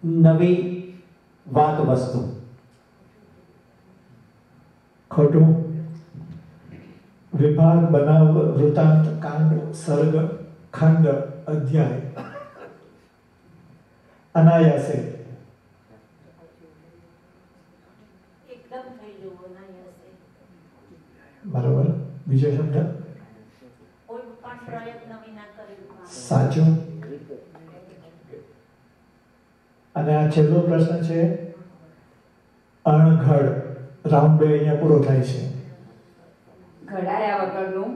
નવી વાત વસ્તુ. ખોટું. વિભાગ, બનાવ, વૃત્તાંત, કાંડ, સર્ગ, ખંડ, અધ્યાય. અનાયાસે. એકદમ થઈ જવું અનાયાસે. બરાબર. બીજો શબ્દ કોઈ પણ પ્રયત્ન વિના કર્યું. સાચું. અને આ છેલ્લો પ્રશ્ન છે અણઘડ. રાઉન્ડ 2 અહીંયા પૂરો થાય છે. ઘડાયા વગરનું,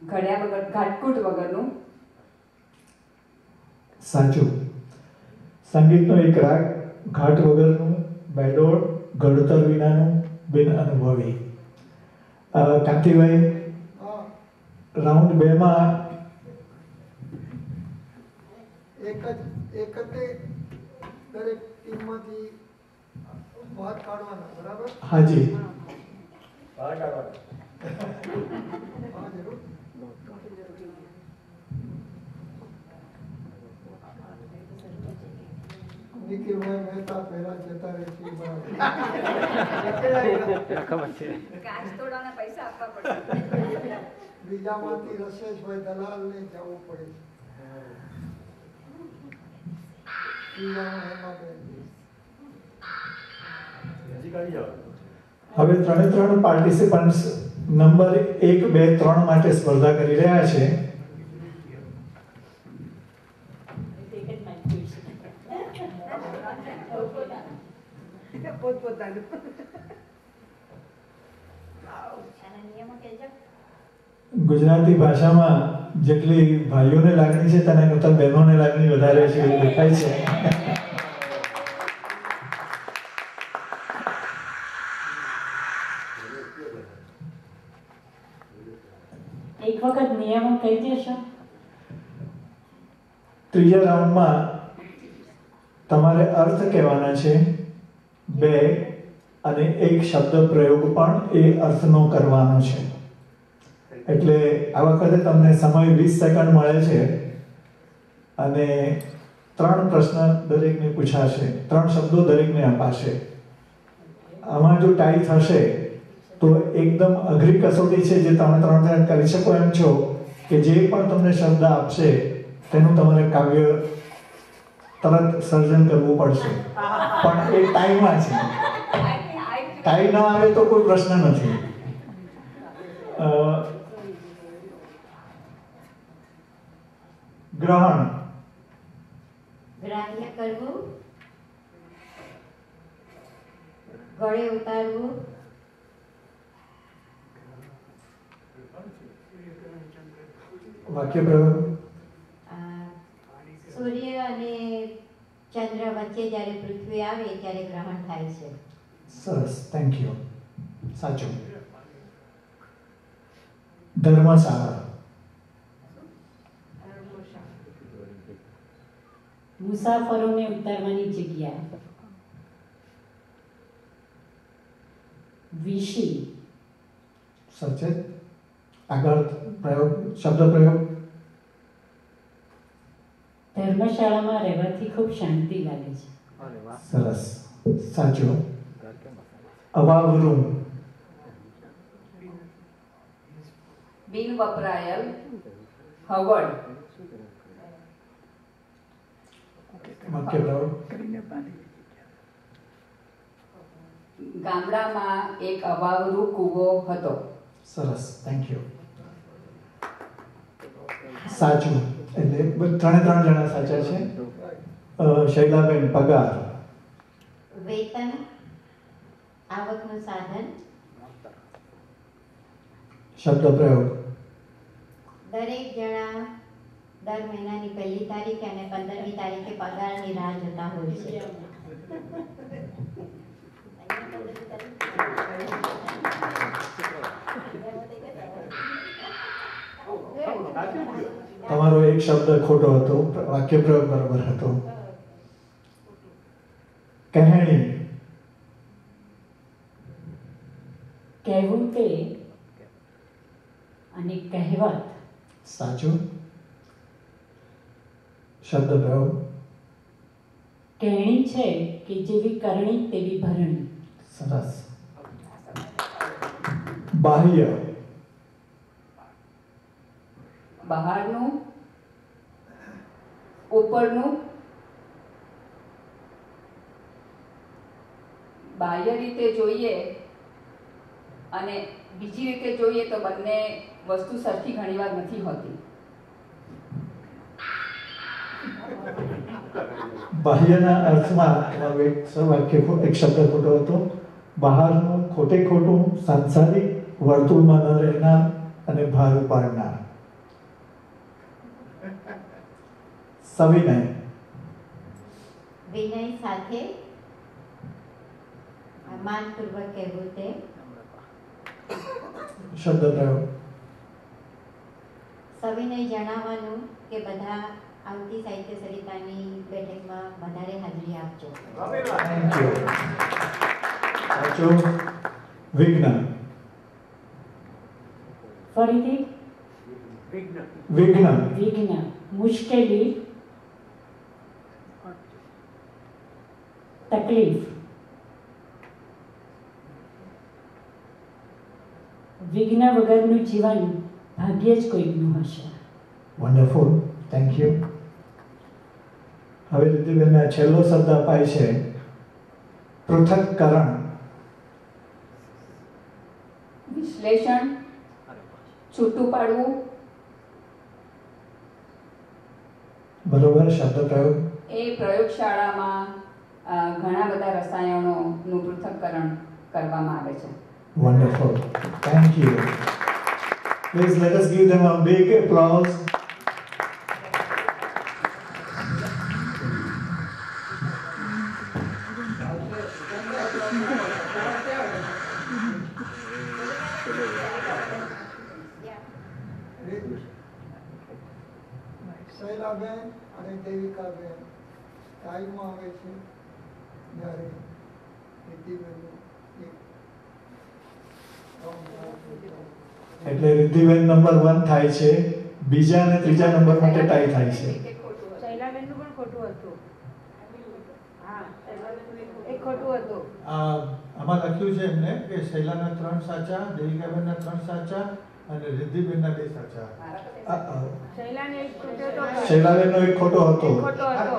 ઘડ્યા વગર, ઘાટકૂટ વગરનું. સાચું. સંગીતનો એક રાગ, ઘાટ વગરનું, બેડોળ, ઘડતર વિનાનું, બિન અનુભવી. કાંતિભાઈ, રાઉન્ડ 2 માં એક જ દરેક ટીમમાંથી ભાગ કાઢવાના, બરાબર? હાજી. હા, જરૂર. નિખિલભાઈ મહેતા પહેલા જતા રહે છે. કાચ તોડવાના પૈસા આપવા પડે. બીજામાંથી રસેશભાઈ દલાલને જવું પડે છે. હવે 3 પાર્ટિસિપન્ટ્સ નંબર 1, 2, 3 માટે સ્પર્ધા કરી રહ્યા છે. ગુજરાતી ભાષામાં જેટલી ભાઈઓને લાગણી છે તેના કરતાં બહેનોને લાગણી વધારે છે એવું દેખાય છે. એક વખત નિયમો કહી દેશો. ત્રીજા રાઉન્ડમાં તમારે અર્થ કહેવાના છે 2 અને એક શબ્દ પ્રયોગ પણ એ અર્થનો કરવાનો છે. એટલે આ વખતે તમને સમય 20 સેકન્ડ મળે છે અને 3 પ્રશ્ન દરેકને પૂછાશે, 3 શબ્દો દરેકને અપાશે. આમાં જો ટાઈ થશે તો એકદમ અઘરી કસોટી છે જે તમે 3 જણ કરી શકો એમ છો કે જે પણ તમને શબ્દ આપશે તેનું તમારે કાવ્ય તરત સર્જન કરવું પડશે. પણ એ ટાઈમમાં છે. ટાઈ ન આવે તો કોઈ પ્રશ્ન નથી. ગ્રહણ. ગ્રાહ્ય કરવું, ગળે ઉતારવું, વાક્ય પ્રયોગ. સૂર્ય અને ચંદ્ર વચ્ચે જ્યારે પૃથ્વી આવે ત્યારે ગ્રહણ થાય છે. સરસ, થેન્ક યુ. સાચું. ધર્મશાળા. મુસાફરોને ઉતારવાની જગ્યા. વિશી. સચેત. આગળ પ્રયોગ, શબ્દ પ્રયોગ. ધર્મશાળામાં રહેવાથી ખૂબ શાંતિ લાગે છે. સરસ, સાચું. અવાવરું. બિન વપરાયેલ, હવળ. વાક્ય પ્રયોગ. ગામડામાં એક અવાવરું કૂવો હતો. સરસ, થેન્ક યુ. સાચું. એટલે 3 જણા સાચા છે. શૈલાબેન, પગાર. વેતન, આવકનું સાધન. શબ્દ પ્રયોગ. દરેક જણા દર મહિનાની 1લી તારીખે અને 15મી તારીખે પગારની રાહ જોતા હોય છે. તમારો એક શબ્દ ખોટો હતો, વાક્ય પ્રયોગ બરાબર હતો. કહેણી. કહેવું તે અને કહેવત. સાચું. શબ્દ પ્રયોગ. છે કે જેવી કરણી તેવી ભરણી. સરસ. બાહ્ય. બહારનું, ઉપરનું, બાહ્ય રીતે જોઈએ અને બીજી રીતે જોઈએ તો બંને વસ્તુ સરખી ઘણીવાર નથી હોતી. બાહ્યના અર્થમાં તમારું એક શબ્દ ખોટો હતો. બહારનું ખોટે ખોટું, સાંસારિક, વર્તુળમાં ન રહેનાર અને ભાર ઉપાડનાર. સવિનય. વિનય સાથે માનપૂર્વક કહેવું તે. શબ્દ પ્રયોગ. સવિનય જણાવવાનું કે બધા આવતી સાહિત્ય સરિતાની બેઠકમાં વધારે હાજરી આપજો. Thank you. સાચું. વિઘ્ન. ફરીથી વિઘ્ન. વિઘ્ન, મુશ્કેલી, તકલીફ. વિઘ્ન વગરનું જીવન ભાગ્યે જ કોઈકનું હશે. વન્ડરફુલ. Thank you. હવે રીતિબેનને છેલ્લો શબ્દ અપાય છે પૃથક્કરણ. વિશ્લેષણ, છૂટું પાડવું. બરોબર. શબ્દ પ્રયોગ. એ પ્રયોગશાળામાં ઘણા બધા રસાયણોનું પૃથક્કરણ કરવામાં આવે છે. Wonderful. Thank you. Please let us give them a big applause. શૈલાબેન અને દેવિકાબેન ટાઈમમાં આવે છે જ્યારે રીતિબેનનું એટલે રિદ્ધિબેન નંબર 1 થાય છે, બીજા અને ત્રીજા નંબર માટે ટાઈ થાય છે. શૈલાબેનનું પણ ખોટું હતું. હા, એક ખોટું હતું. આમાં લખ્યું છે એમને કે શૈલાના 3 સાચા, દેવિકાબેનના 3 સાચા અને રિદ્ધિબેનના 2 સાચા. શૈલાને એક ખોટો હતો. શૈલાબેનનો એક ખોટો હતો. એક ખોટો હતો.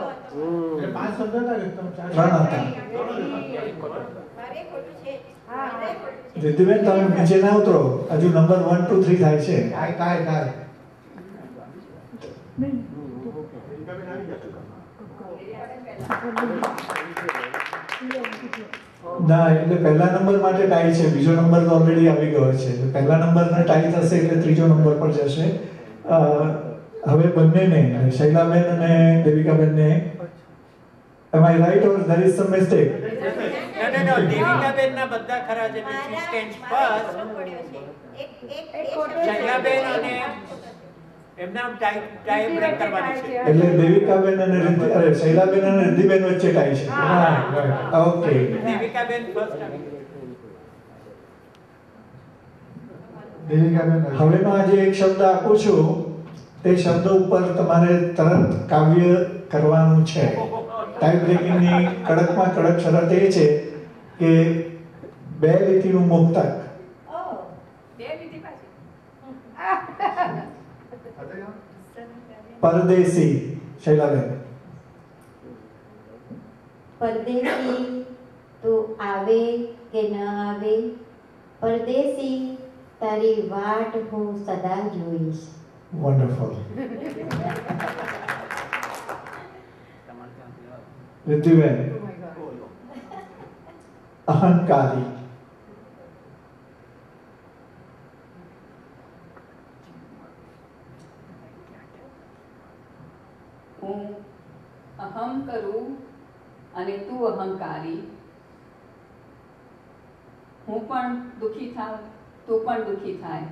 એટલે 5 શબ્દ હતા કે 3 હતા. રિદ્ધિબેન તમે નીચે ના ઉતરો, હજુ નંબર 1 2 3 થાય છે. કાય ના, એટલે પહેલા નંબર માટે ટાઈ છે, બીજો નંબર તો ઓલરેડી આવી ગયો છે. એટલે પહેલા નંબરનો ટાઈ થશે એટલે ત્રીજો નંબર પર જશે. હવે બંનેને શૈલાબેન અને દેવિકાબેનને am I right or there is some mistake? No, દેવિકાબેનના બધા ખરા છે. she stands first. શૈલાબેન અને એમના ટાઈ બ્રેક કરવાની છે. એટલે દેવિકાબેન અને શૈલાબેન અને રિદ્ધિબેન વચ્ચે ટાઈ છે. ઓકે. દેવિકાબેન ફર્સ્ટ. દેવિકાબેન હવેનો આજે એક શબ્દ આપું છું, તે શબ્દ ઉપર તમારે તરત કાવ્ય કરવાનું છે. ટાઈ બ્રેકિંગની કડકમાં કડક શરત એ છે કે 2 લીટીનું મુક્તક. પરદેશી. શૈલાબેન. પરદેશી તો આવે કે ન આવે, પરદેશી તારી વાટ હું સદા જોઈશ. વન્ડરફુલ. રિદ્ધિબેન. અહંકારી. હું અહમ કરું અને તું અહંકારી, હું પણ દુખી થાઉં, તું પણ દુખી થાય,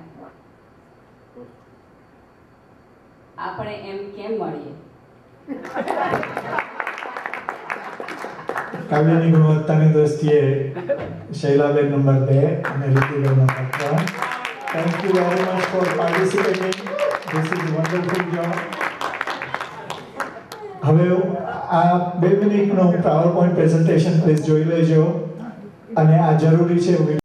આપણે એમ કેમ મળીએ? કાવ્યની ગુણવત્તાની દ્રષ્ટિએ શૈલાબેન નંબર 2 અને રિદ્ધિબેન number 3. Thank you very much for participating. This is wonderful job. હવે આ 2 મિનિટનું પાવર પોઈન્ટ પ્રેઝન્ટેશન પ્લીઝ જોઈ લેજો અને આ જરૂરી છે